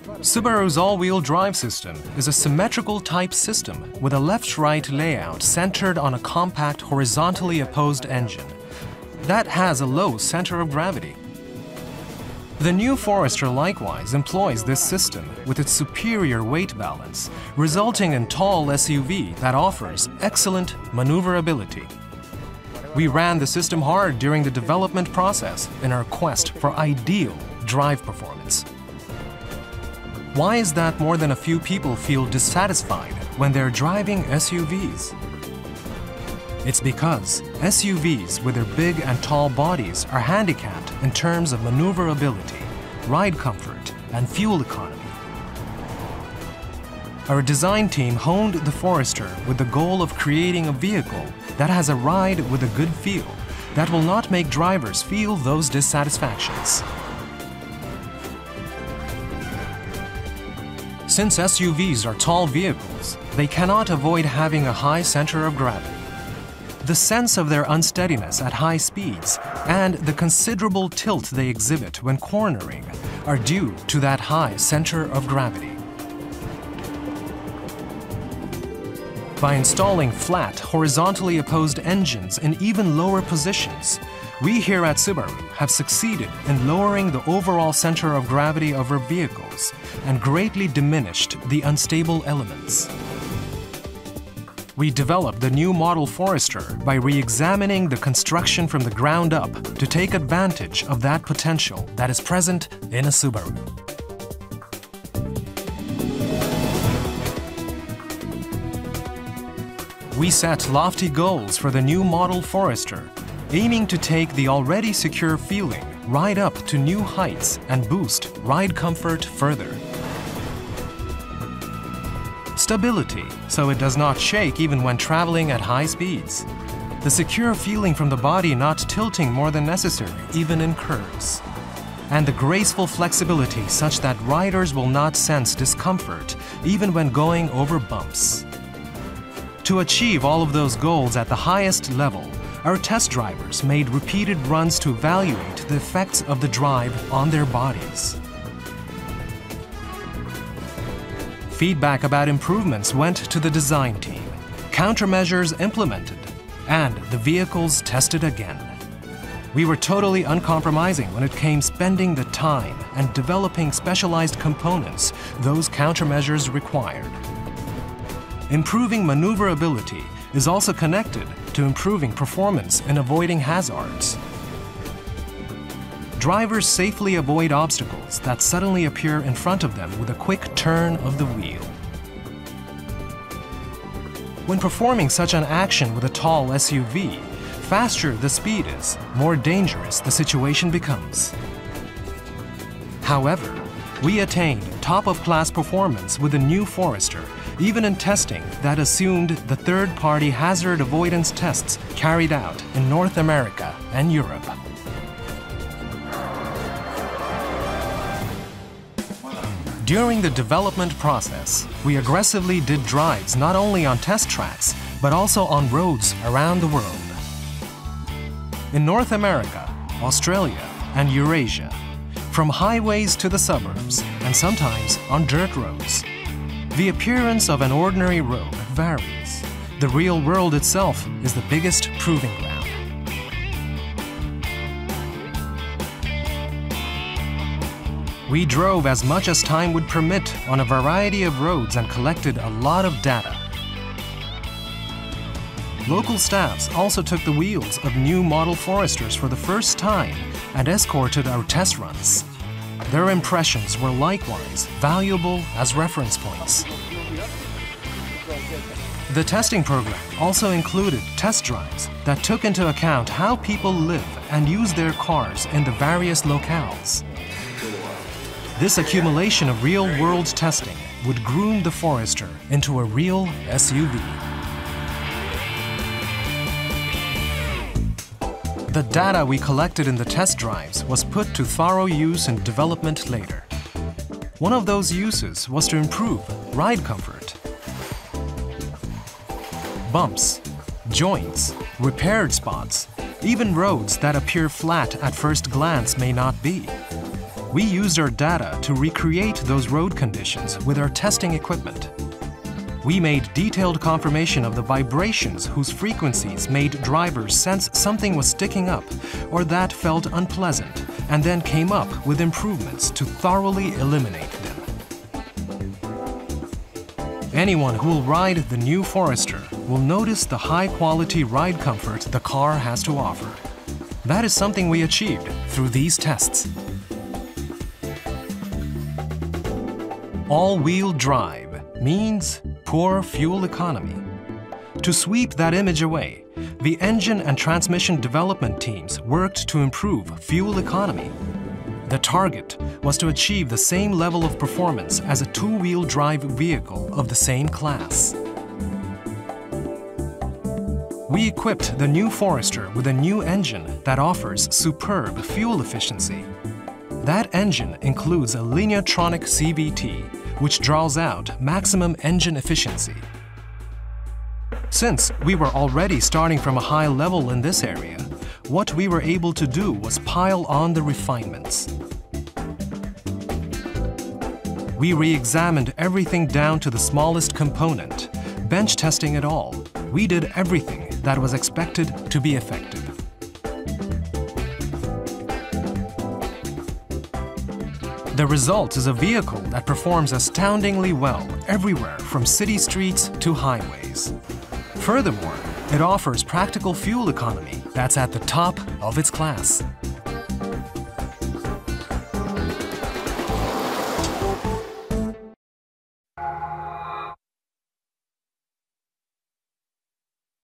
Subaru's all-wheel drive system is a symmetrical type system with a left-right layout centered on a compact horizontally opposed engine that has a low center of gravity. The new Forester likewise employs this system with its superior weight balance, resulting in tall SUV that offers excellent maneuverability. We ran the system hard during the development process in our quest for ideal drive performance. Why is that more than a few people feel dissatisfied when they're driving SUVs? It's because SUVs with their big and tall bodies are handicapped in terms of maneuverability, ride comfort, and fuel economy. Our design team honed the Forester with the goal of creating a vehicle that has a ride with a good feel that will not make drivers feel those dissatisfactions. Since SUVs are tall vehicles, they cannot avoid having a high center of gravity. The sense of their unsteadiness at high speeds and the considerable tilt they exhibit when cornering are due to that high center of gravity. By installing flat, horizontally opposed engines in even lower positions, we here at Subaru have succeeded in lowering the overall center of gravity of our vehicles and greatly diminished the unstable elements. We developed the new model Forester by re-examining the construction from the ground up to take advantage of that potential that is present in a Subaru. We set lofty goals for the new model Forester, aiming to take the already secure feeling right up to new heights and boost ride comfort further. Stability, so it does not shake even when traveling at high speeds. The secure feeling from the body not tilting more than necessary, even in curves. And the graceful flexibility such that riders will not sense discomfort, even when going over bumps. To achieve all of those goals at the highest level, our test drivers made repeated runs to evaluate the effects of the drive on their bodies. Feedback about improvements went to the design team, countermeasures implemented, and the vehicles tested again. We were totally uncompromising when it came spending the time and developing specialized components those countermeasures required. Improving maneuverability is also connected to improving performance in avoiding hazards. Drivers safely avoid obstacles that suddenly appear in front of them with a quick turn of the wheel. When performing such an action with a tall SUV, faster the speed is, more dangerous the situation becomes. However, we attained top-of-class performance with the new Forester, even in testing that assumed the third-party hazard avoidance tests carried out in North America and Europe. During the development process, we aggressively did drives not only on test tracks, but also on roads around the world. In North America, Australia, and Eurasia, from highways to the suburbs, and sometimes on dirt roads, the appearance of an ordinary road varies. The real world itself is the biggest proving ground. We drove as much as time would permit on a variety of roads and collected a lot of data. Local staffs also took the wheels of new model Foresters for the first time and escorted our test runs. Their impressions were likewise valuable as reference points. The testing program also included test drives that took into account how people live and use their cars in the various locales. This accumulation of real-world testing would groom the Forester into a real SUV. The data we collected in the test drives was put to thorough use in development later. One of those uses was to improve ride comfort. Bumps, joints, repaired spots, even roads that appear flat at first glance may not be. We used our data to recreate those road conditions with our testing equipment. We made detailed confirmation of the vibrations whose frequencies made drivers sense something was sticking up or that felt unpleasant, and then came up with improvements to thoroughly eliminate them. Anyone who will ride the new Forester will notice the high-quality ride comfort the car has to offer. That is something we achieved through these tests. All-wheel drive means poor fuel economy. To sweep that image away, the engine and transmission development teams worked to improve fuel economy. The target was to achieve the same level of performance as a two-wheel drive vehicle of the same class. We equipped the new Forester with a new engine that offers superb fuel efficiency. That engine includes a Lineatronic CVT, which draws out maximum engine efficiency. Since we were already starting from a high level in this area, what we were able to do was pile on the refinements. We re-examined everything down to the smallest component, bench testing it all. We did everything that was expected to be effective. The result is a vehicle that performs astoundingly well everywhere from city streets to highways. Furthermore, it offers practical fuel economy that's at the top of its class.